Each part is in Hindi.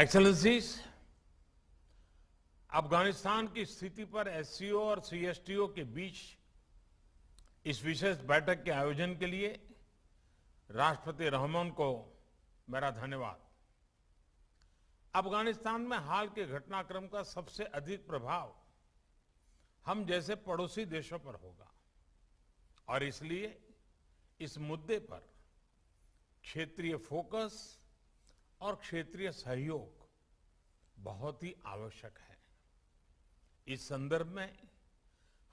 एक्सेलेंसीज, अफगानिस्तान की स्थिति पर एससीओ और सीएसटीओ के बीच इस विशेष बैठक के आयोजन के लिए राष्ट्रपति रहमान को मेरा धन्यवाद। अफगानिस्तान में हाल के घटनाक्रम का सबसे अधिक प्रभाव हम जैसे पड़ोसी देशों पर होगा और इसलिए इस मुद्दे पर क्षेत्रीय फोकस और क्षेत्रीय सहयोग बहुत ही आवश्यक है। इस संदर्भ में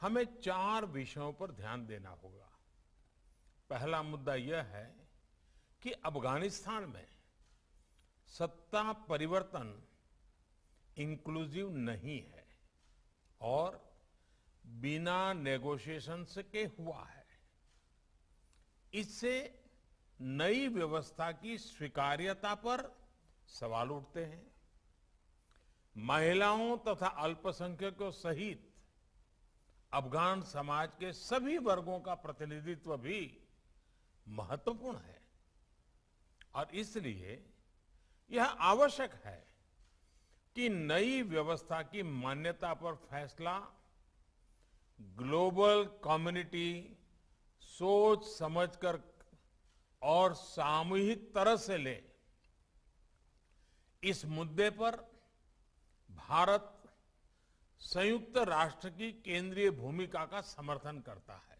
हमें 4 विषयों पर ध्यान देना होगा। पहला मुद्दा यह है कि अफगानिस्तान में सत्ता परिवर्तन इंक्लूसिव नहीं है और बिना नेगोशिएशंस के हुआ है। इससे नई व्यवस्था की स्वीकार्यता पर सवाल उठते हैं। महिलाओं तथा अल्पसंख्यकों सहित अफगान समाज के सभी वर्गों का प्रतिनिधित्व भी महत्वपूर्ण है और इसलिए यह आवश्यक है कि नई व्यवस्था की मान्यता पर फैसला ग्लोबल कम्युनिटी सोच समझकर और सामूहिक तरह से ले। इस मुद्दे पर भारत संयुक्त राष्ट्र की केंद्रीय भूमिका का समर्थन करता है।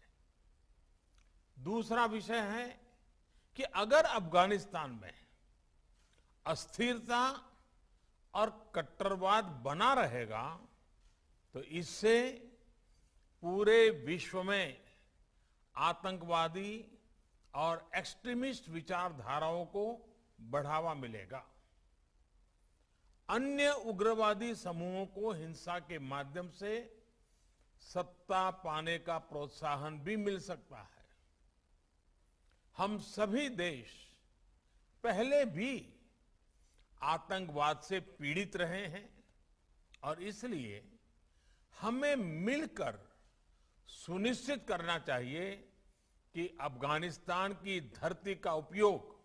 दूसरा विषय है कि अगर अफगानिस्तान में अस्थिरता और कट्टरवाद बना रहेगा तो इससे पूरे विश्व में आतंकवादी और एक्सट्रीमिस्ट विचारधाराओं को बढ़ावा मिलेगा। अन्य उग्रवादी समूहों को हिंसा के माध्यम से सत्ता पाने का प्रोत्साहन भी मिल सकता है। हम सभी देश पहले भी आतंकवाद से पीड़ित रहे हैं और इसलिए हमें मिलकर सुनिश्चित करना चाहिए कि अफगानिस्तान की धरती का उपयोग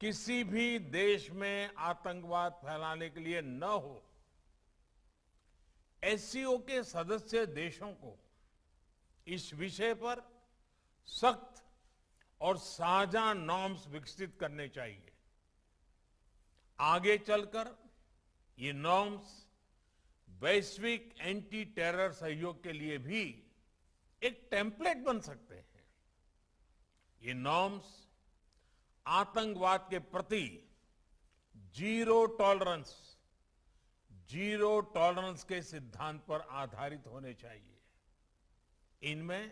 किसी भी देश में आतंकवाद फैलाने के लिए न हो। एससीओ के सदस्य देशों को इस विषय पर सख्त और साझा नॉर्म्स विकसित करने चाहिए। आगे चलकर ये नॉर्म्स वैश्विक एंटी टेरर सहयोग के लिए भी एक टेम्पलेट बन सकते हैं। ये नॉर्म्स आतंकवाद के प्रति जीरो टॉलरेंस के सिद्धांत पर आधारित होने चाहिए। इनमें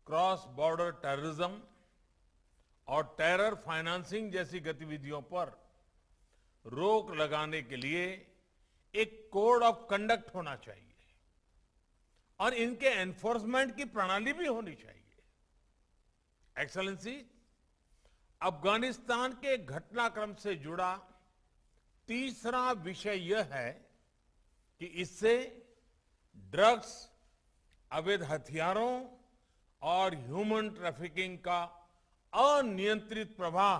क्रॉस बॉर्डर टेररिज्म और टेरर फाइनेंसिंग जैसी गतिविधियों पर रोक लगाने के लिए एक कोड ऑफ कंडक्ट होना चाहिए और इनके एनफोर्समेंट की प्रणाली भी होनी चाहिए। एक्सेलेंसी, अफगानिस्तान के घटनाक्रम से जुड़ा तीसरा विषय यह है कि इससे ड्रग्स, अवैध हथियारों और ह्यूमन ट्रैफिकिंग का अनियंत्रित प्रवाह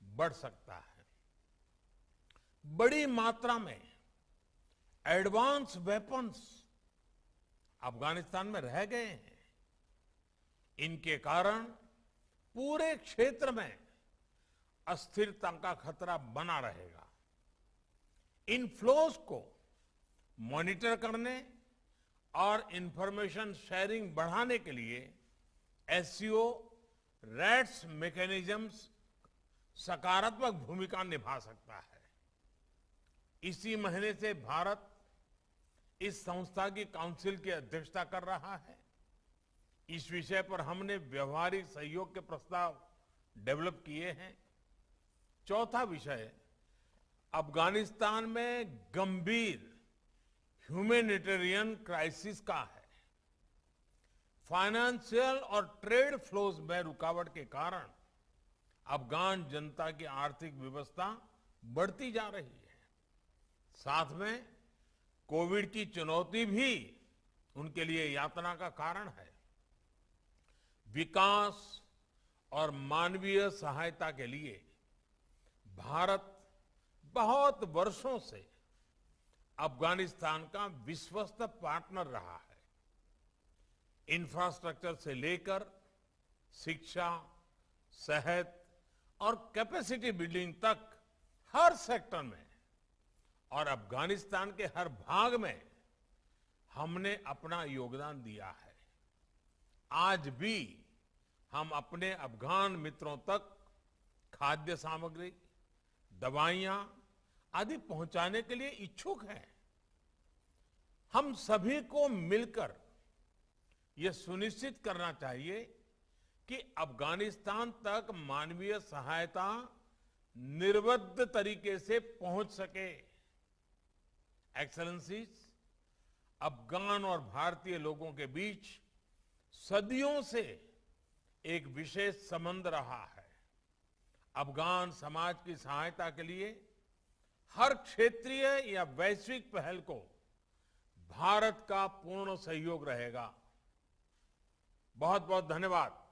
बढ़ सकता है। बड़ी मात्रा में एडवांस वेपन्स अफगानिस्तान में रह गए हैं। इनके कारण पूरे क्षेत्र में अस्थिरता का खतरा बना रहेगा। इन फ्लोज को मॉनिटर करने और इंफॉर्मेशन शेयरिंग बढ़ाने के लिए एससीओ रैट्स मैकेनिज्म्स सकारात्मक भूमिका निभा सकता है। इसी महीने से भारत इस संस्था की काउंसिल की अध्यक्षता कर रहा है। इस विषय पर हमने व्यवहारिक सहयोग के प्रस्ताव डेवलप किए हैं। चौथा विषय अफगानिस्तान में गंभीर ह्यूमैनिटेरियन क्राइसिस का है। फाइनेंशियल और ट्रेड फ्लोज में रुकावट के कारण अफगान जनता की आर्थिक व्यवस्था बढ़ती जा रही है। साथ में कोविड की चुनौती भी उनके लिए यातना का कारण है। विकास और मानवीय सहायता के लिए भारत बहुत वर्षों से अफगानिस्तान का विश्वस्त पार्टनर रहा है। इंफ्रास्ट्रक्चर से लेकर शिक्षा, सेहत और कैपेसिटी बिल्डिंग तक हर सेक्टर में और अफगानिस्तान के हर भाग में हमने अपना योगदान दिया है। आज भी हम अपने अफगान मित्रों तक खाद्य सामग्री, दवाइयां आदि पहुंचाने के लिए इच्छुक हैं। हम सभी को मिलकर यह सुनिश्चित करना चाहिए कि अफगानिस्तान तक मानवीय सहायता निर्विघ्न तरीके से पहुंच सके। एक्सेलेंसीज, अफगान और भारतीय लोगों के बीच सदियों से एक विशेष संबंध रहा है। अफगान समाज की सहायता के लिए हर क्षेत्रीय या वैश्विक पहल को भारत का पूर्ण सहयोग रहेगा। बहुत बहुत धन्यवाद।